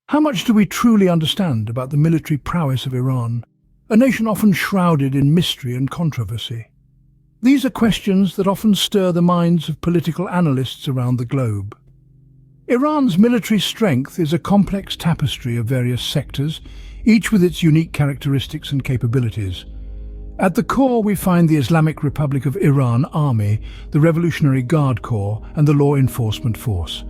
How much do we truly understand about the military prowess of Iran, a nation often shrouded in mystery and controversy? These are questions that often stir the minds of political analysts around the globe. Iran's military strength is a complex tapestry of various sectors, each with its unique characteristics and capabilities. At the core we find the Islamic Republic of Iran Army, the Revolutionary Guard Corps, and the Law Enforcement Force.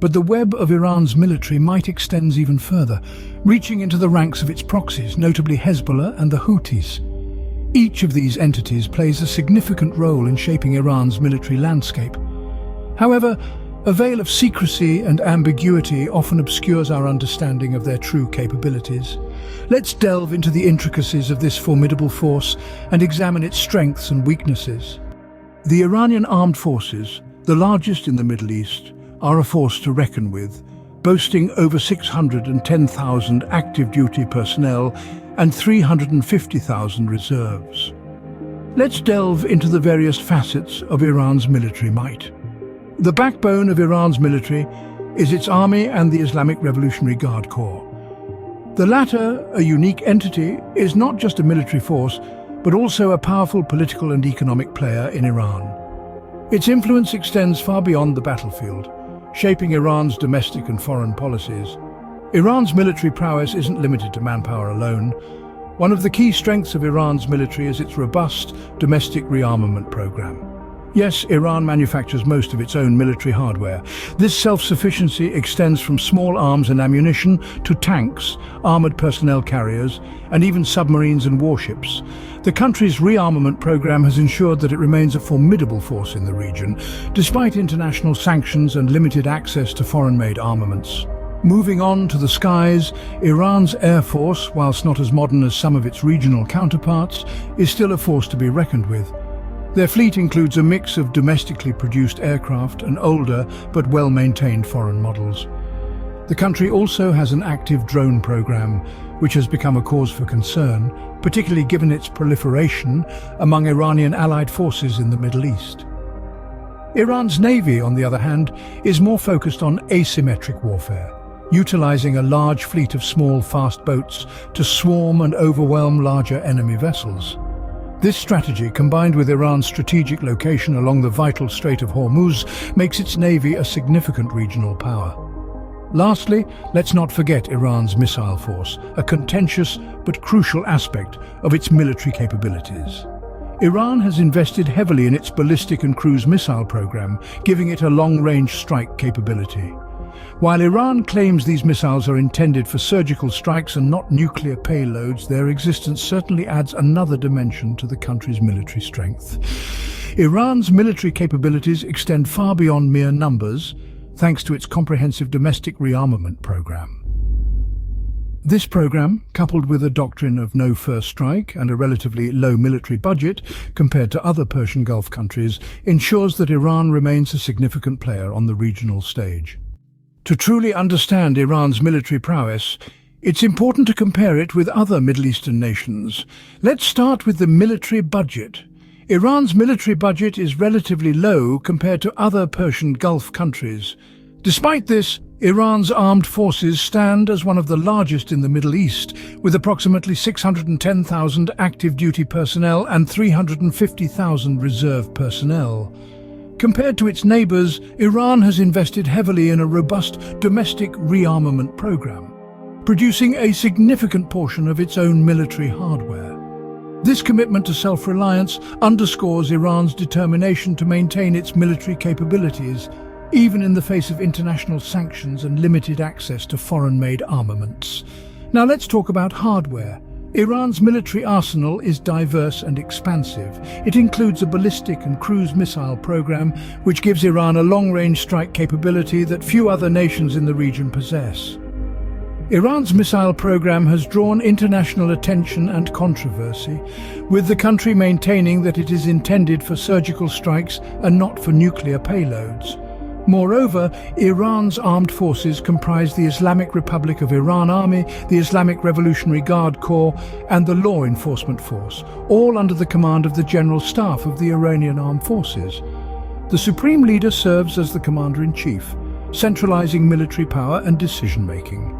But the web of Iran's military might extends even further, reaching into the ranks of its proxies, notably Hezbollah and the Houthis. Each of these entities plays a significant role in shaping Iran's military landscape. However, a veil of secrecy and ambiguity often obscures our understanding of their true capabilities. Let's delve into the intricacies of this formidable force and examine its strengths and weaknesses. The Iranian armed forces, the largest in the Middle East, are a force to reckon with, boasting over 610,000 active duty personnel and 350,000 reserves. Let's delve into the various facets of Iran's military might. The backbone of Iran's military is its army and the Islamic Revolutionary Guard Corps. The latter, a unique entity, is not just a military force, but also a powerful political and economic player in Iran. Its influence extends far beyond the battlefield, shaping Iran's domestic and foreign policies. Iran's military prowess isn't limited to manpower alone. One of the key strengths of Iran's military is its robust domestic rearmament program. Yes, Iran manufactures most of its own military hardware. This self-sufficiency extends from small arms and ammunition to tanks, armored personnel carriers, and even submarines and warships. The country's rearmament program has ensured that it remains a formidable force in the region, despite international sanctions and limited access to foreign-made armaments. Moving on to the skies, Iran's air force, whilst not as modern as some of its regional counterparts, is still a force to be reckoned with. Their fleet includes a mix of domestically produced aircraft and older but well-maintained foreign models. The country also has an active drone program, which has become a cause for concern, particularly given its proliferation among Iranian allied forces in the Middle East. Iran's navy, on the other hand, is more focused on asymmetric warfare, utilizing a large fleet of small, fast boats to swarm and overwhelm larger enemy vessels. This strategy, combined with Iran's strategic location along the vital Strait of Hormuz, makes its navy a significant regional power. Lastly, let's not forget Iran's missile force, a contentious but crucial aspect of its military capabilities. Iran has invested heavily in its ballistic and cruise missile program, giving it a long-range strike capability. While Iran claims these missiles are intended for surgical strikes and not nuclear payloads, their existence certainly adds another dimension to the country's military strength. Iran's military capabilities extend far beyond mere numbers, thanks to its comprehensive domestic rearmament program. This program, coupled with a doctrine of no first strike and a relatively low military budget compared to other Persian Gulf countries, ensures that Iran remains a significant player on the regional stage. To truly understand Iran's military prowess, it's important to compare it with other Middle Eastern nations. Let's start with the military budget. Iran's military budget is relatively low compared to other Persian Gulf countries. Despite this, Iran's armed forces stand as one of the largest in the Middle East, with approximately 610,000 active duty personnel and 350,000 reserve personnel. Compared to its neighbors, Iran has invested heavily in a robust domestic rearmament program, producing a significant portion of its own military hardware. This commitment to self-reliance underscores Iran's determination to maintain its military capabilities, even in the face of international sanctions and limited access to foreign-made armaments. Now let's talk about hardware. Iran's military arsenal is diverse and expansive. It includes a ballistic and cruise missile program, which gives Iran a long-range strike capability that few other nations in the region possess. Iran's missile program has drawn international attention and controversy, with the country maintaining that it is intended for surgical strikes and not for nuclear payloads. Moreover, Iran's armed forces comprise the Islamic Republic of Iran Army, the Islamic Revolutionary Guard Corps, and the Law Enforcement Force, all under the command of the General Staff of the Iranian Armed Forces. The Supreme Leader serves as the Commander-in-Chief, centralizing military power and decision-making.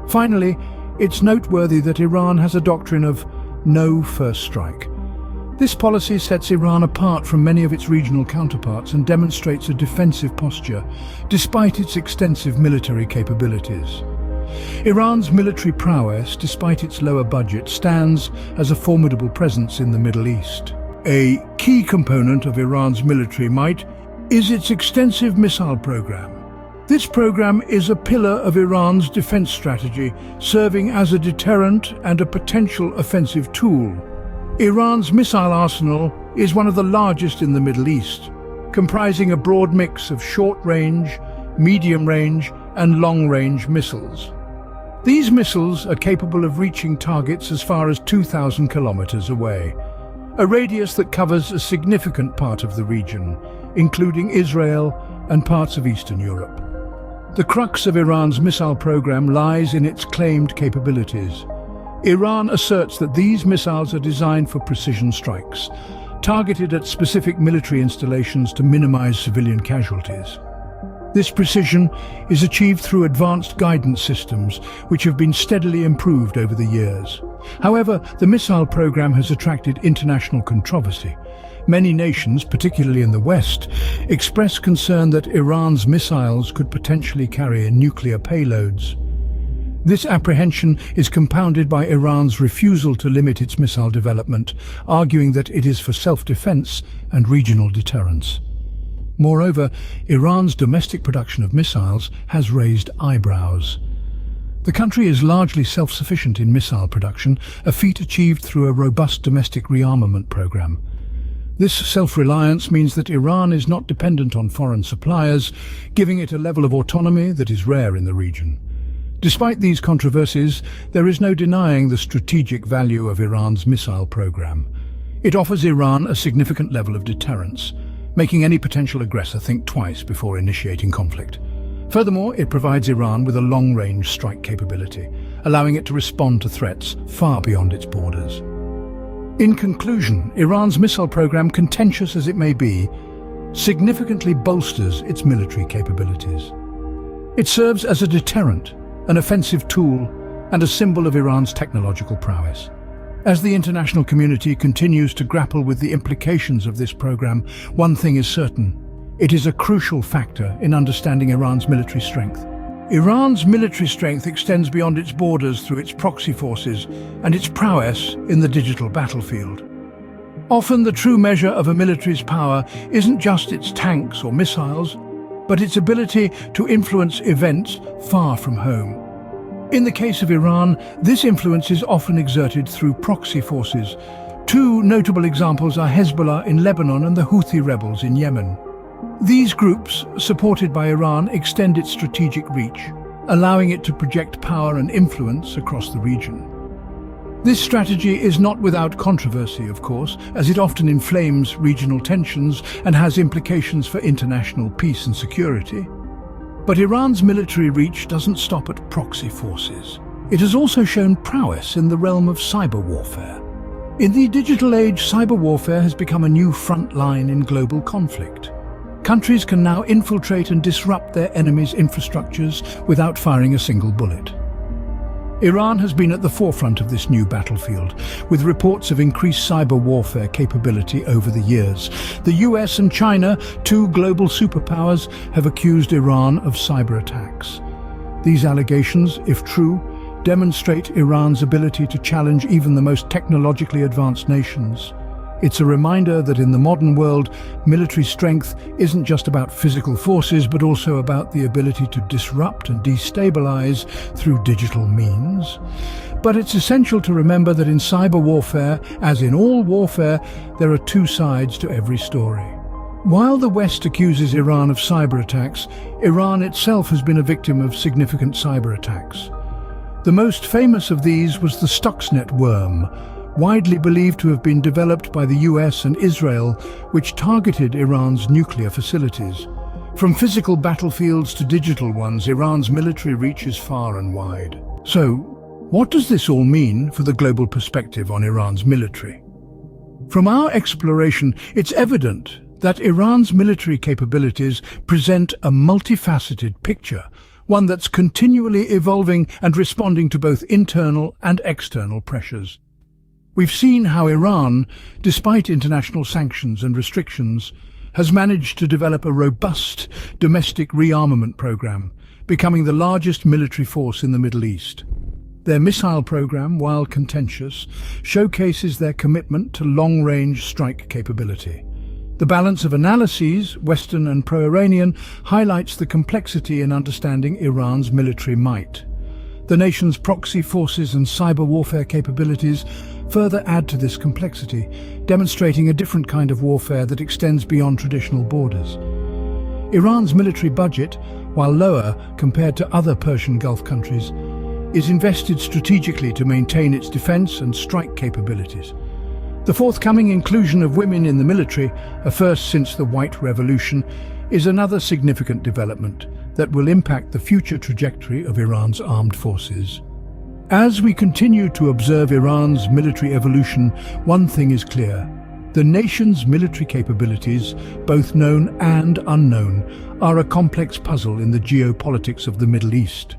Finally, it's noteworthy that Iran has a doctrine of no first strike. This policy sets Iran apart from many of its regional counterparts and demonstrates a defensive posture, despite its extensive military capabilities. Iran's military prowess, despite its lower budget, stands as a formidable presence in the Middle East. A key component of Iran's military might is its extensive missile program. This program is a pillar of Iran's defense strategy, serving as a deterrent and a potential offensive tool. Iran's missile arsenal is one of the largest in the Middle East, comprising a broad mix of short-range, medium-range, and long-range missiles. These missiles are capable of reaching targets as far as 2,000 kilometers away, a radius that covers a significant part of the region, including Israel and parts of Eastern Europe. The crux of Iran's missile program lies in its claimed capabilities. Iran asserts that these missiles are designed for precision strikes, targeted at specific military installations to minimize civilian casualties. This precision is achieved through advanced guidance systems, which have been steadily improved over the years. However, the missile program has attracted international controversy. Many nations, particularly in the West, express concern that Iran's missiles could potentially carry nuclear payloads. This apprehension is compounded by Iran's refusal to limit its missile development, arguing that it is for self-defense and regional deterrence. Moreover, Iran's domestic production of missiles has raised eyebrows. The country is largely self-sufficient in missile production, a feat achieved through a robust domestic rearmament program. This self-reliance means that Iran is not dependent on foreign suppliers, giving it a level of autonomy that is rare in the region. Despite these controversies, there is no denying the strategic value of Iran's missile program. It offers Iran a significant level of deterrence, making any potential aggressor think twice before initiating conflict. Furthermore, it provides Iran with a long-range strike capability, allowing it to respond to threats far beyond its borders. In conclusion, Iran's missile program, contentious as it may be, significantly bolsters its military capabilities. It serves as a deterrent, an offensive tool, and a symbol of Iran's technological prowess. As the international community continues to grapple with the implications of this program, one thing is certain: it is a crucial factor in understanding Iran's military strength. Iran's military strength extends beyond its borders through its proxy forces and its prowess in the digital battlefield. Often the true measure of a military's power isn't just its tanks or missiles, but its ability to influence events far from home. In the case of Iran, this influence is often exerted through proxy forces. Two notable examples are Hezbollah in Lebanon and the Houthi rebels in Yemen. These groups, supported by Iran, extend its strategic reach, allowing it to project power and influence across the region. This strategy is not without controversy, of course, as it often inflames regional tensions and has implications for international peace and security. But Iran's military reach doesn't stop at proxy forces. It has also shown prowess in the realm of cyber warfare. In the digital age, cyber warfare has become a new front line in global conflict. Countries can now infiltrate and disrupt their enemies' infrastructures without firing a single bullet. Iran has been at the forefront of this new battlefield, with reports of increased cyber warfare capability over the years. The US and China, two global superpowers, have accused Iran of cyber attacks. These allegations, if true, demonstrate Iran's ability to challenge even the most technologically advanced nations. It's a reminder that in the modern world, military strength isn't just about physical forces, but also about the ability to disrupt and destabilize through digital means. But it's essential to remember that in cyber warfare, as in all warfare, there are two sides to every story. While the West accuses Iran of cyber attacks, Iran itself has been a victim of significant cyber attacks. The most famous of these was the Stuxnet worm, widely believed to have been developed by the US and Israel, which targeted Iran's nuclear facilities. From physical battlefields to digital ones, Iran's military reach is far and wide. So, what does this all mean for the global perspective on Iran's military? From our exploration, it's evident that Iran's military capabilities present a multifaceted picture, one that's continually evolving and responding to both internal and external pressures. We've seen how Iran, despite international sanctions and restrictions, has managed to develop a robust domestic rearmament program, becoming the largest military force in the Middle East. Their missile program, while contentious, showcases their commitment to long-range strike capability. The balance of analyses, Western and pro-Iranian, highlights the complexity in understanding Iran's military might. The nation's proxy forces and cyber warfare capabilities further add to this complexity, demonstrating a different kind of warfare that extends beyond traditional borders. Iran's military budget, while lower compared to other Persian Gulf countries, is invested strategically to maintain its defense and strike capabilities. The forthcoming inclusion of women in the military, a first since the White Revolution, is another significant development that will impact the future trajectory of Iran's armed forces. As we continue to observe Iran's military evolution, one thing is clear. The nation's military capabilities, both known and unknown, are a complex puzzle in the geopolitics of the Middle East.